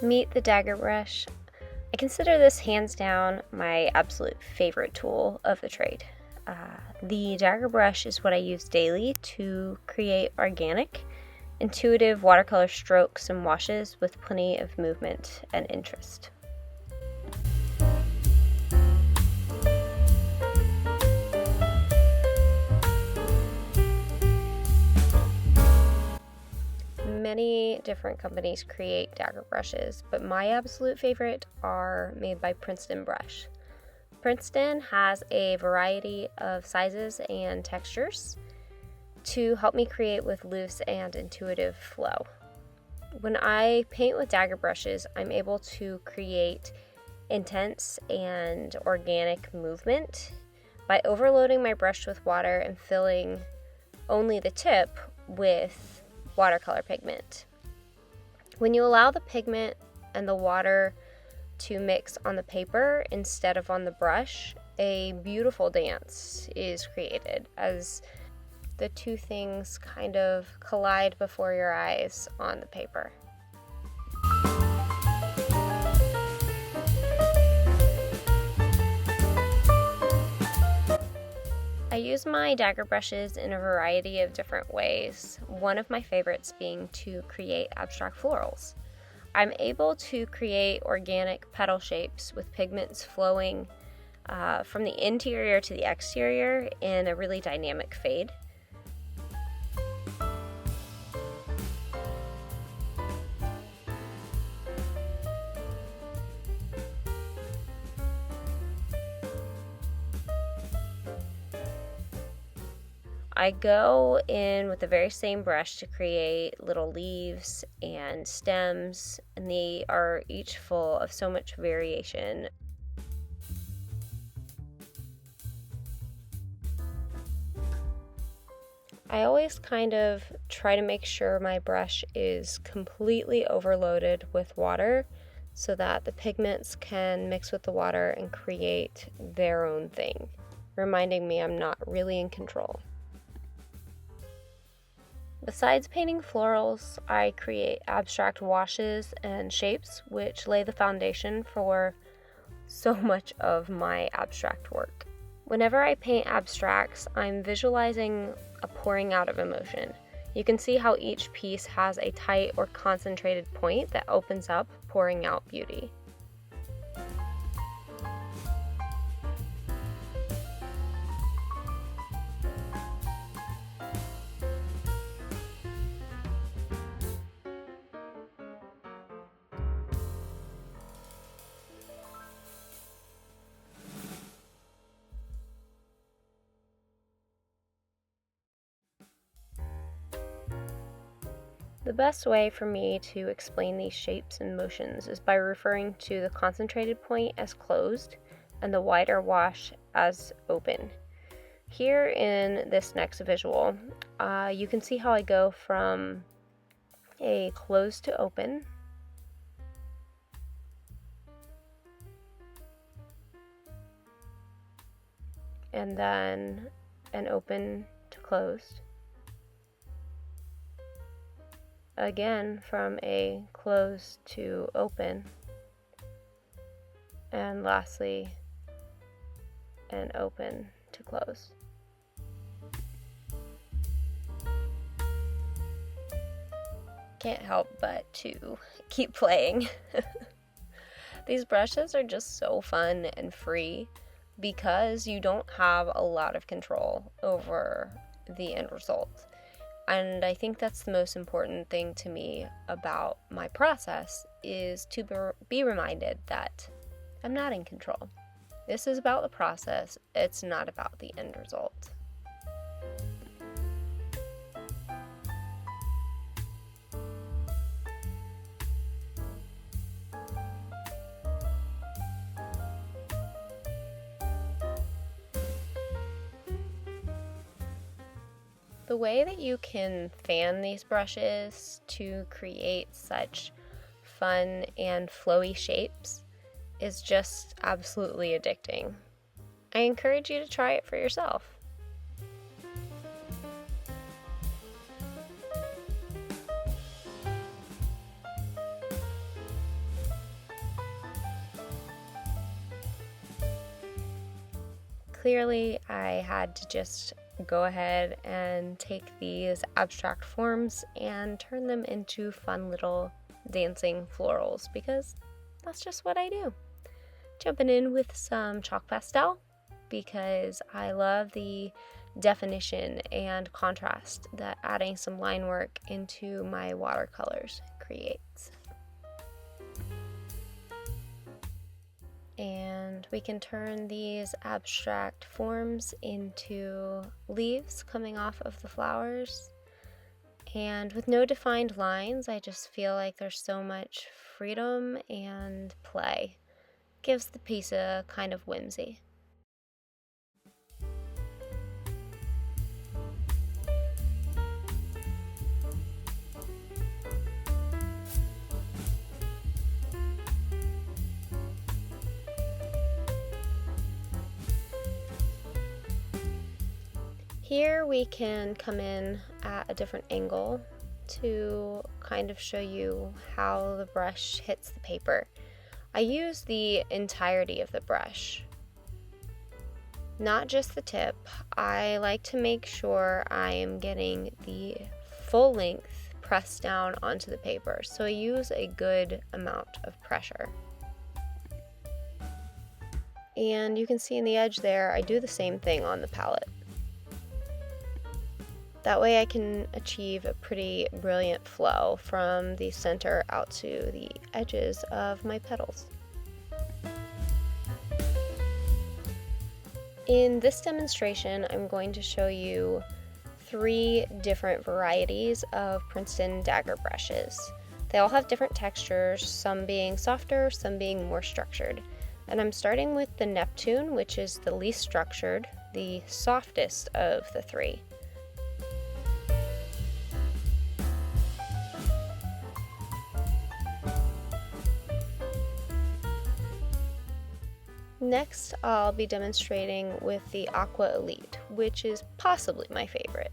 Meet the Dagger Brush. I consider this hands down my absolute favorite tool of the trade. The Dagger Brush is what I use daily to create organic, intuitive watercolor strokes and washes with plenty of movement and interest. Many different companies create dagger brushes, but my absolute favorite are made by Princeton Brush. Princeton has a variety of sizes and textures to help me create with loose and intuitive flow. When I paint with dagger brushes, I'm able to create intense and organic movement by overloading my brush with water and filling only the tip with watercolor pigment. When you allow the pigment and the water to mix on the paper instead of on the brush, a beautiful dance is created as the two things kind of collide before your eyes on the paper. I use my dagger brushes in a variety of different ways, one of my favorites being to create abstract florals. I'm able to create organic petal shapes with pigments flowing from the interior to the exterior in a really dynamic fade. I go in with the very same brush to create little leaves and stems, and they are each full of so much variation. I always kind of try to make sure my brush is completely overloaded with water so that the pigments can mix with the water and create their own thing, reminding me I'm not really in control. Besides painting florals, I create abstract washes and shapes which lay the foundation for so much of my abstract work. Whenever I paint abstracts, I'm visualizing a pouring out of emotion. You can see how each piece has a tight or concentrated point that opens up, pouring out beauty. The best way for me to explain these shapes and motions is by referring to the concentrated point as closed and the wider wash as open. Here in this next visual, you can see how I go from a closed to open, and then an open to closed. Again from a closed to open, and lastly an open to close. Can't help but to keep playing. These brushes are just so fun and free because you don't have a lot of control over the end result. And I think that's the most important thing to me about my process, is to be reminded that I'm not in control. This is about the process, it's not about the end result. The way that you can fan these brushes to create such fun and flowy shapes is just absolutely addicting. I encourage you to try it for yourself. clearly I had to just go ahead and take these abstract forms and turn them into fun little dancing florals, because that's just what I do. Jumping in with some chalk pastel because I love the definition and contrast that adding some line work into my watercolors creates. And we can turn these abstract forms into leaves coming off of the flowers. And with no defined lines, I just feel like there's so much freedom and play. Gives the piece a kind of whimsy. Here we can come in at a different angle to kind of show you how the brush hits the paper. I use the entirety of the brush, not just the tip. I like to make sure I am getting the full length pressed down onto the paper, so I use a good amount of pressure. And you can see in the edge there, I do the same thing on the palette. That way I can achieve a pretty brilliant flow from the center out to the edges of my petals. In this demonstration, I'm going to show you 3 different varieties of Princeton Dagger Brushes. They all have different textures, some being softer, some being more structured. And I'm starting with the Neptune, which is the least structured, the softest of the 3. Next, I'll be demonstrating with the Aqua Elite, which is possibly my favorite.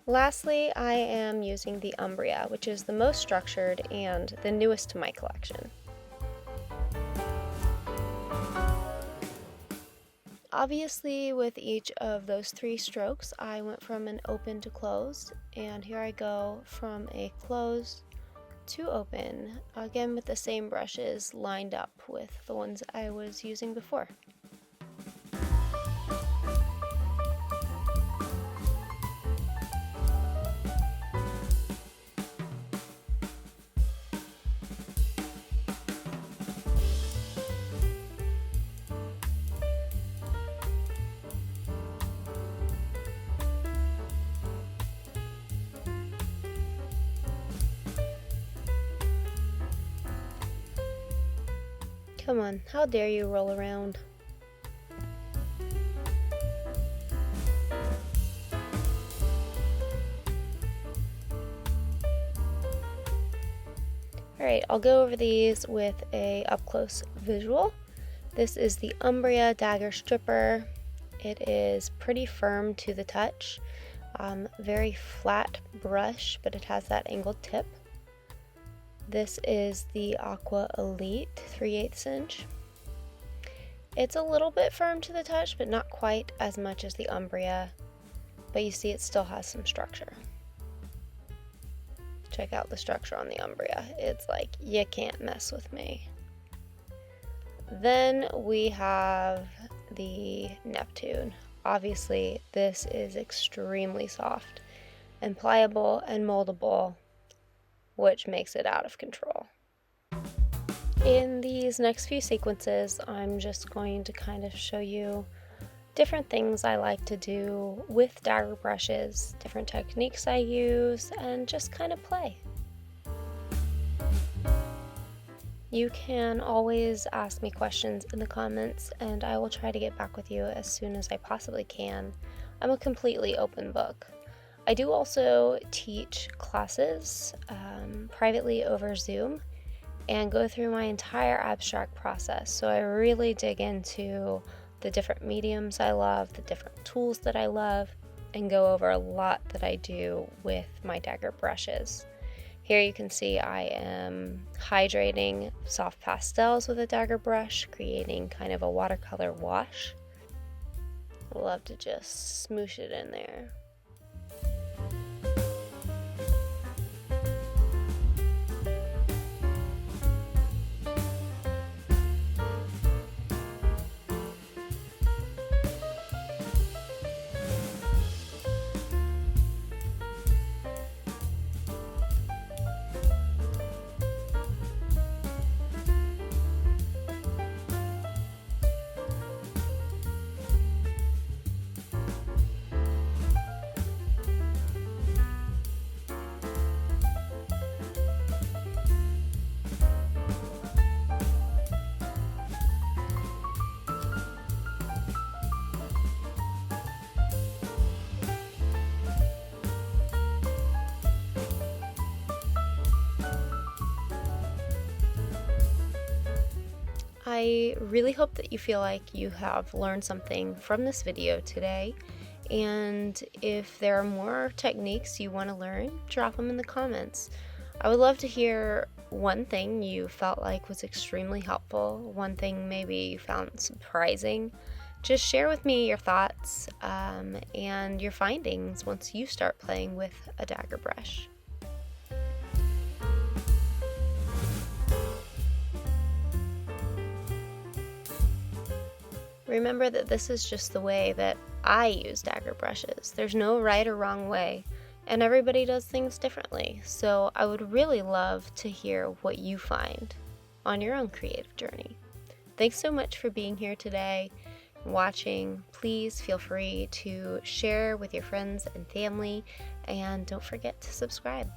Lastly, I am using the Umbria, which is the most structured and the newest to my collection. Obviously, with each of those 3 strokes, I went from an open to closed, and here I go from a closed to open, again with the same brushes lined up with the ones I was using before. Come on, how dare you roll around? Alright, I'll go over these with a up-close visual. This is the Umbria Dagger Stripper. It is pretty firm to the touch. Very flat brush, but it has that angled tip. This is the Aqua Elite 3/8 inch. It's a little bit firm to the touch, but not quite as much as the Umbria. But you see it still has some structure. Check out the structure on the Umbria. It's like, you can't mess with me. Then we have the Neptune. Obviously, this is extremely soft and pliable and moldable, which makes it out of control. In these next few sequences, I'm just going to kind of show you different things I like to do with dagger brushes, different techniques I use, and just kind of play. You can always ask me questions in the comments, and I will try to get back with you as soon as I possibly can. I'm a completely open book. I do also teach classes privately over Zoom and go through my entire abstract process. So I really dig into the different mediums I love, the different tools that I love, and go over a lot that I do with my dagger brushes. Here you can see I am hydrating soft pastels with a dagger brush, creating kind of a watercolor wash. I love to just smoosh it in there. I really hope that you feel like you have learned something from this video today, and if there are more techniques you want to learn, drop them in the comments. I would love to hear one thing you felt like was extremely helpful, one thing maybe you found surprising. Just share with me your thoughts and your findings once you start playing with a dagger brush. Remember that this is just the way that I use dagger brushes. There's no right or wrong way, and everybody does things differently. So I would really love to hear what you find on your own creative journey. Thanks so much for being here today and watching. Please feel free to share with your friends and family, and don't forget to subscribe.